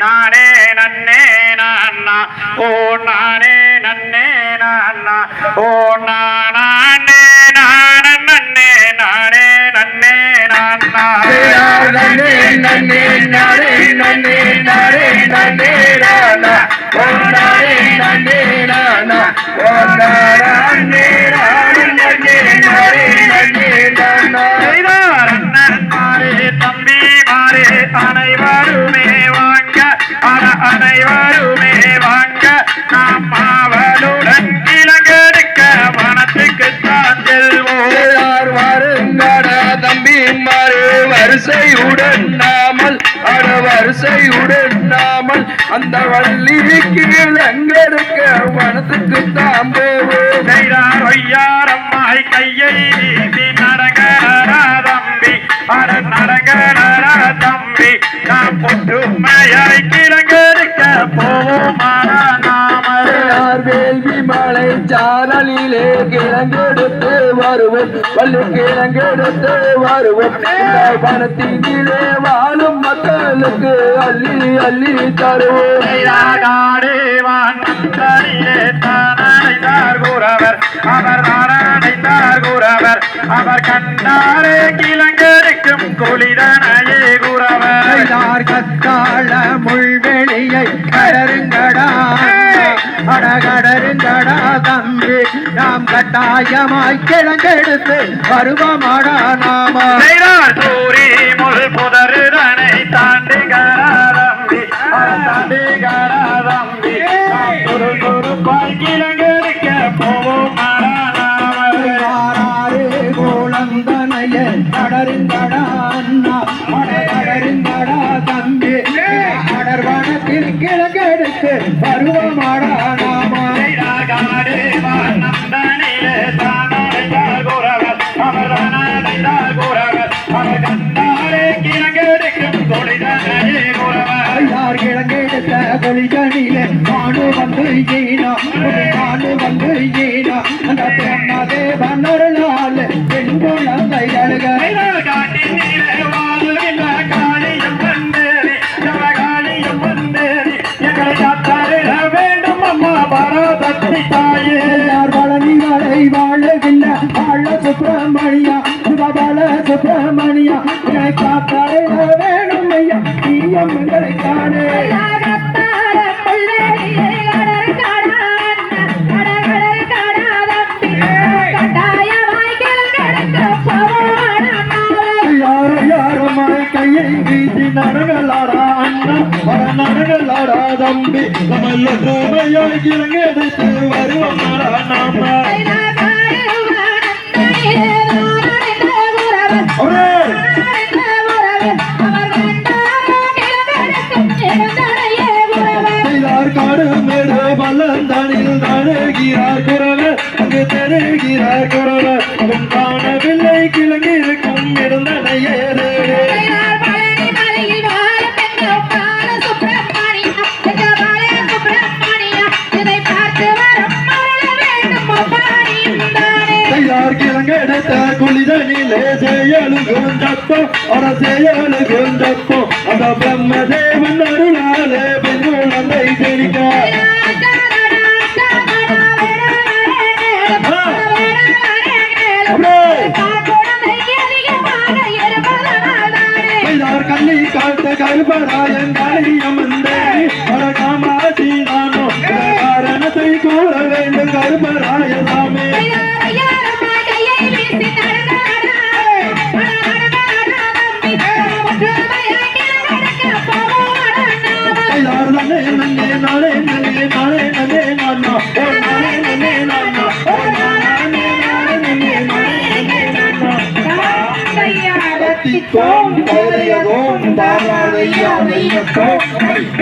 நானே நன்னே நானா ஓ நானே நன்னே நானா ஓ நானே நான நன்னே நானே நன்னே நானா நன்னே நன்னே நானே நன்னே நானே நன்னே நானா ஓ நானே நன்னே நானா ஓ நானே நானே நன்னே நானே நன்னே நானா தம்பி மாறே அனைவருமே வாங்க அனைவருமே வாங்க நாம் அவளுடன் இலங்கெடுக்க வனத்துக்கு தான் செல்வோம் வருங்கடா தம்பி மாறு வரிசையுடன் நாமல் வரிசையுடன் நாமல் அந்த வள்ளிக்கு இலங்கெடுக்க வனத்துக்கு தான் போவோம் ஒய்யாரம்மாய் கையை நீதி நடங்கடா தம்பி நடங்கடா தம்பி நாம் ஒற்றுமையாய் கிழங்கெடுக்க போவோமாடா நாம வேள்வி மலை சாரலிலே கிழங்கெடுத்து வருவோம் வள்ளி கிழங்கெடுத்து வருவோம் வனத்தினிலே வாழும் மக்களுக்கு அள்ளி அள்ளி தருவோம் கூறவர் அவர் நாராயணார் கூறவர் அவர் கண்டாரே கிழங்கெடுக்கும் குளிதனையே கூறவர் கத்தாழ முள்வெளியை கடருங்கடா அடகடருங்கடா தம்பி நாம் கட்டாயமாய் கிழங்கெடுத்து வருவமாடா நாம சூரி முள் புதருதனை தாண்டுகரா தம்பி தாண்டுகரா தம்பி பொறுப்பாய் கிழங்கெடுக்க போவோம் கோலந்தனைய கடருங்கடா அண்ணா அடகடருங்கடா தம்பி அடர்வனத்தில் கிழங்கெடுத்து வருவமாடா நாம கிழங்கெடுத்த கொலிகளிலே நானு வந்து ஈனா அந்த பிரம்மதேவன் ஒரு நாள் பெண் குழந்தைகளுக வேண்டும் அம்மா பரதத்தி தாயே பழனி வரை வாழுகின்ற வாழ சுப்பிரமணியா சுபபல சுப்பிரமணியா காத்தாரே வேணும் ஐயா எங்களை காணே கையை வீசி நடங்களாடா அண்ணா நடங்களாடா தம்பி நம்மள கோமையாய் கிழங்கெடுத்து வருவமாடா நாம காடு மேடு பள்ளந்தானில் தானுகிறார் குறவர் அங்கு தருகிறார் குறவர் அவன் காணவில்லை கிழங்கு இருக்கும் இருந்தனையே கிழங்கெடுத்த குளிதனிலே செயலுகும் தப்பம் அட செயலுகும் தப்பம் அந்த பிரம்மதேவன் அருளாலே பெண் குழந்தை தெரிக்க கண்ணி காத்த கருப்பராயன் காளியம் காமாட்சி நானோ காரணத்தை கூற வேண்டும் கருப்பராய சாமி Om